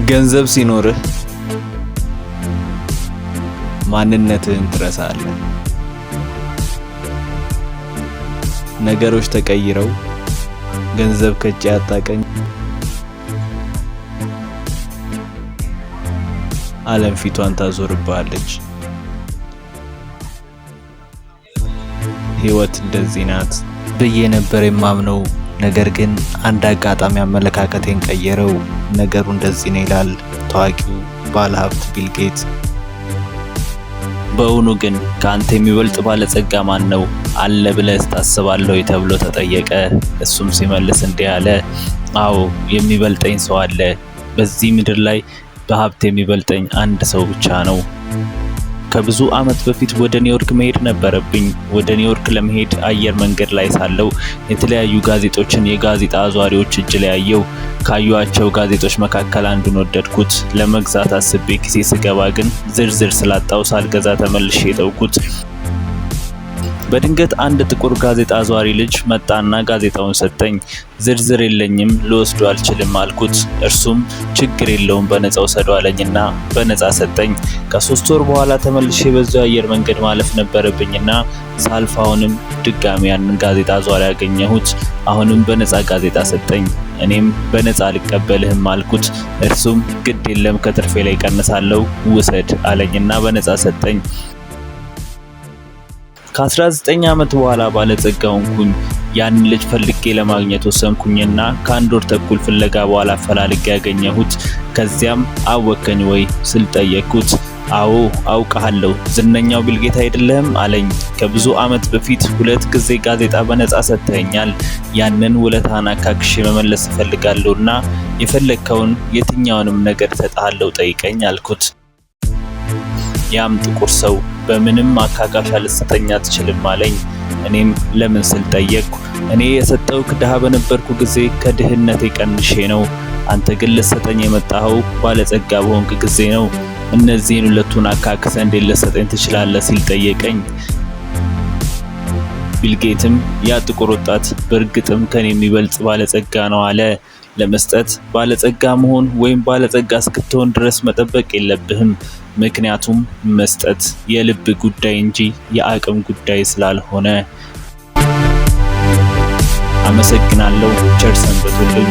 ገንዘብ ሲኖርህ ማንነትህን ትረሳለህ። ነገሮች ተቀይረው ገንዘብ ከእጅ ያጣቀኝ ዓለም ፊቷን ታዞርብሃለች። ህይወት እንደዚህ ናት ብዬ ነበር የማምነው። ነገር ግን አንድ አጋጣሚ አመለካከቴን ቀየረው። ነገሩ እንደዚህ ነው ይላል ታዋቂው ባለሀብት ቢልጌት። በእውኑ ግን ከአንተ የሚበልጥ ባለጸጋ ማን ነው አለ ብለህ ታስባለህ ተብሎ ተጠየቀ። እሱም ሲመልስ እንዲህ አለ፣ አዎ የሚበልጠኝ ሰው አለ። በዚህ ምድር ላይ በሀብት የሚበልጠኝ አንድ ሰው ብቻ ነው። ከብዙ አመት በፊት ወደ ኒውዮርክ መሄድ ነበረብኝ። ወደ ኒውዮርክ ለመሄድ አየር መንገድ ላይ ሳለው የተለያዩ ጋዜጦችን የጋዜጣ አዟሪዎች እጅ ላይ አየው። ካዩአቸው ጋዜጦች መካከል አንዱን ወደድኩት። ለመግዛት አስቤ ኪሴ ስገባ ግን ዝርዝር ስላጣው ሳልገዛ ተመልሼ ተውኩት። በድንገት አንድ ጥቁር ጋዜጣ አዟሪ ልጅ መጣና ጋዜጣውን ሰጠኝ። ዝርዝር የለኝም ልወስዶ አልችልም አልኩት። እርሱም ችግር የለውም በነፃ ወሰደው አለኝና በነፃ ሰጠኝ። ከ3 ወር በኋላ ተመልሼ በዛው አየር መንገድ ማለፍ ነበረብኝና ሳልፍ አሁንም ድጋሚ ያንን ጋዜጣ አዟሪ ያገኘሁት። አሁንም በነፃ ጋዜጣ ሰጠኝ። እኔም በነፃ ልቀበልህም አልኩት። እርሱም ግድ የለም ከትርፌ ላይ ቀንሳለሁ ውሰድ አለኝና በነፃ ሰጠኝ። ከ19 አመት በኋላ ባለጸጋ ሆንኩኝ። ያን ልጅ ፈልጌ ለማግኘት ወሰንኩኝና ከአንድ ወር ተኩል ፍለጋ በኋላ ፈላልጌ ያገኘሁት። ከዚያም አወከኝ ወይ ስል ጠየቅኩት። አዎ አውቃለሁ፣ ዝነኛው ቢልጌት አይደለም አለኝ። ከብዙ አመት በፊት 2 ጊዜ ጋዜጣ በነፃ ሰጥተኛል። ያንን ውለታህን አካክሼ መመለስ እፈልጋለሁና የፈለከውን የትኛውንም ነገር እሰጥሃለሁ ጠይቀኝ አልኩት። ያም ጥቁር ሰው በምንም ማካካሻ ልትሰጠኝ አትችልም አለኝ። እኔም ለምን ስል ጠየቅኩ። እኔ የሰጠውክ ድሃ በነበርኩ ጊዜ ከድህነቴ ቀንሼ ነው። አንተ ግን ልትሰጠኝ የመጣኸው ባለጸጋ በሆንክ ጊዜ ነው። እነዚህን ሁለቱን አካክሰ እንዴት ልትሰጠኝ ትችላለህ ሲል ጠየቀኝ። ቢልጌትም ያ ጥቁር ወጣት በእርግጥም ከኔ የሚበልጥ ባለጸጋ ነው አለ። ለመስጠት ባለጸጋ መሆን ወይም ባለጸጋ እስክትሆን ድረስ መጠበቅ የለብህም። ምክንያቱም መስጠት የልብ ጉዳይ እንጂ የአቅም ጉዳይ ስላልሆነ። አመሰግናለሁ። ቸር ሰንብቱልኝ።